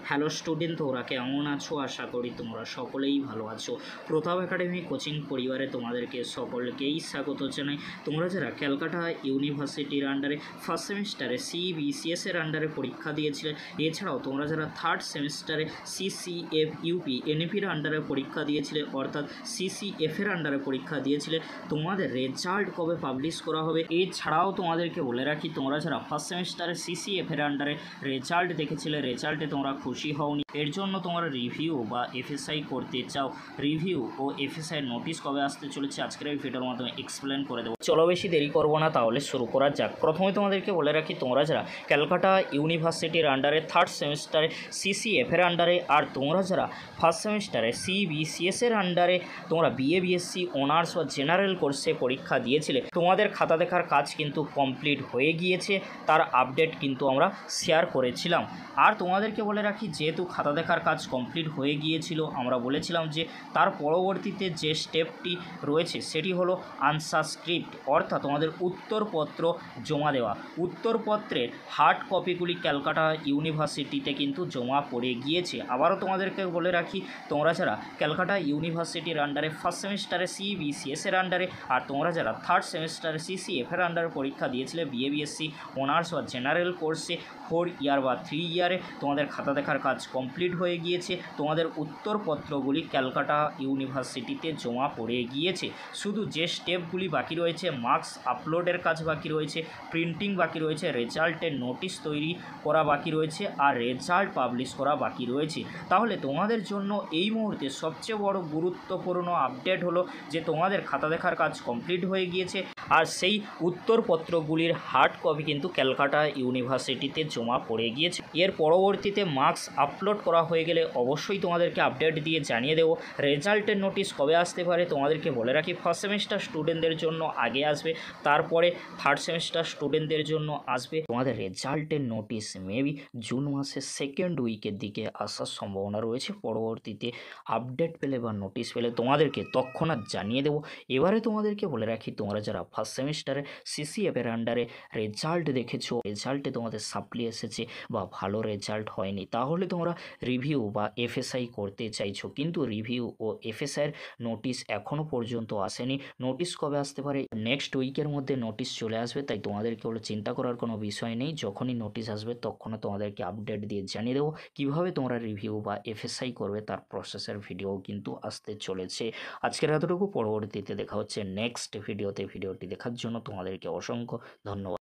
Hello student, তোমরা কেমন আছো? আশা করি তোমরা সকলেই ভালো আছো। প্রতাপ একাডেমি কোচিং পরিবারে তোমাদেরকে সকলকেই স্বাগত জানাই। তোমরা যারা ক্যালকাটা ইউনিভার্সিটির আন্ডারে ফার্স্ট সেমিস্টারে সিবিসিএস এর আন্ডারে পরীক্ষা দিয়েছিলে, এছাড়াও তোমরা যারা থার্ড সেমিস্টারে সিসিএফ ইউপি এনইপির আন্ডারে পরীক্ষা দিয়েছিলে, অর্থাৎ সিসিএফ এর আন্ডারে পরীক্ষা দিয়েছিলে, তোমাদের রেজাল্ট কবে পাবলিশ করা হবে? এছাড়াও তোমাদেরকে বলে রাখি, তোমরা যারা ফার্স্ট সেমিস্টারে সিসিএফ এর আন্ডারে রেজাল্ট দেখেছিলে, রেজাল্টে তোমরা খুশি হওনি, এর জন্য তোমরা রিভিউ বা এফএসআই করতে চাও, রিভিউ ও এফএসআই নোটিশ কবে আসতে চলেছে আজকের এই ভিডিওর মাধ্যমে এক্সপ্লেন করে দেবো। চলো বেশি দেরি করবো না, তাহলে শুরু করা যাক। প্রথমে তোমাদেরকে বলে রাখি, তোমরা যারা ক্যালকাটা ইউনিভার্সিটির আন্ডারে থার্ড সেমিস্টারে সিসিএফ এর আন্ডারে, আর তোমরা যারা ফার্স্ট সেমিস্টারে সিবিসিএস এর আন্ডারে তোমরা বিএ বিএসসি অনার্স বা জেনারেল কোর্সে পরীক্ষা দিয়েছিলে, তোমাদের খাতা দেখার কাজ কিন্তু কমপ্লিট হয়ে গিয়েছে। তার আপডেট কিন্তু আমরা শেয়ার করেছিলাম। আর তোমাদেরকে বলে রাখি, যেহেতু খাতা দেখার কাজ কমপ্লিট হয়ে গিয়েছিল, আমরা বলেছিলাম যে তার পরবর্তীতে যে স্টেপটি রয়েছে সেটি হলো আনসার স্ক্রিপ্ট, অর্থাৎ তোমাদের উত্তরপত্র জমা দেওয়া। উত্তরপত্রের হার্ড কপিগুলি ক্যালকাটা ইউনিভার্সিটিতে কিন্তু জমা পড়ে গিয়েছে। আবারও তোমাদেরকে বলে রাখি, তোমরা যারা ক্যালকাটা ইউনিভার্সিটির আন্ডারে ফার্স্ট সেমিস্টারে সিবিসিএস এর আন্ডারে, আর তোমরা যারা থার্ড সেমিস্টারে সিসিএফ এর আন্ডারে পরীক্ষা দিয়েছিলে বিএ বিএসসি অনার্স বা জেনারেল কোর্সে 4 ইয়ার বা 3 ইয়ারে, তোমাদের খাতা দেখার কাজ কমপ্লিট হয়ে গিয়েছে। তোমাদের উত্তরপত্রগুলি ক্যালকাটা ইউনিভার্সিটিতে জমা পড়ে গিয়েছে। শুধু যে স্টেপগুলি বাকি রয়েছে, মার্কস আপলোডের কাজ বাকি রয়েছে, প্রিন্টিং বাকি রয়েছে, রেজাল্টের নোটিশ তৈরি করা বাকি রয়েছে, আর রেজাল্ট পাবলিশ করা বাকি রয়েছে। তাহলে তোমাদের জন্য এই মুহূর্তে সবচেয়ে বড় গুরুত্বপূর্ণ আপডেট হলো যে তোমাদের খাতা দেখার কাজ কমপ্লিট হয়ে গিয়েছে, আর সেই উত্তরপত্রগুলির হার্ড কপি কিন্তু ক্যালকাটা ইউনিভার্সিটিতে জমা পড়ে গিয়েছে। এর পরবর্তীতে মার্কস আপলোড করা হয়ে গেলে অবশ্যই তোমাদেরকে আপডেট দিয়ে জানিয়ে দেবো। রেজাল্টের নোটিশ কবে আসতে পারে তোমাদেরকে বলে রাখি, ফার্স্ট সেমিস্টার স্টুডেন্টদের জন্য আগে আসবে, তারপরে থার্ড সেমিস্টার স্টুডেন্টদের জন্য আসবে। তোমাদের রেজাল্টের নোটিশ মেবি জুন মাসের সেকেন্ড উইকের দিকে আসার সম্ভাবনা রয়েছে। পরবর্তীতে আপডেট পেলে বা নোটিশ পেলে তোমাদেরকে তৎক্ষণাৎ জানিয়ে দেবো। এবারে তোমাদেরকে বলে রাখি, তোমরা যারা ফার্স্ট সেমিস্টারে সিসিএফ এর আন্ডারে রেজাল্ট দেখেছো, রেজাল্টে তোমাদের সাপ্লি এসেছে বা ভালো রেজাল্ট হয়নি, তাহলে তোমরা রিভিউ বা এফএসআই করতে চাইছো, কিন্তু রিভিউ ও এফএসআইয়ের নোটিশ এখনও পর্যন্ত আসেনি। নোটিশ কবে আসতে পারে? নেক্সট উইকের মধ্যে নোটিশ চলে আসবে, তাই তোমাদেরকে হলো চিন্তা করার কোনো বিষয় নেই। যখনই নোটিশ আসবে তখনই তোমাদেরকে আপডেট দিয়ে জানিয়ে দেবো। কীভাবে তোমরা রিভিউ বা এফএসআই করবে তার প্রসেসের ভিডিও কিন্তু আসতে চলেছে। আজকের এতটুকু, পরবর্তীতে দেখা হচ্ছে নেক্সট ভিডিওতে। ভিডিওটি দেখার জন্য তোমাদেরকে অসংখ্য ধন্যবাদ।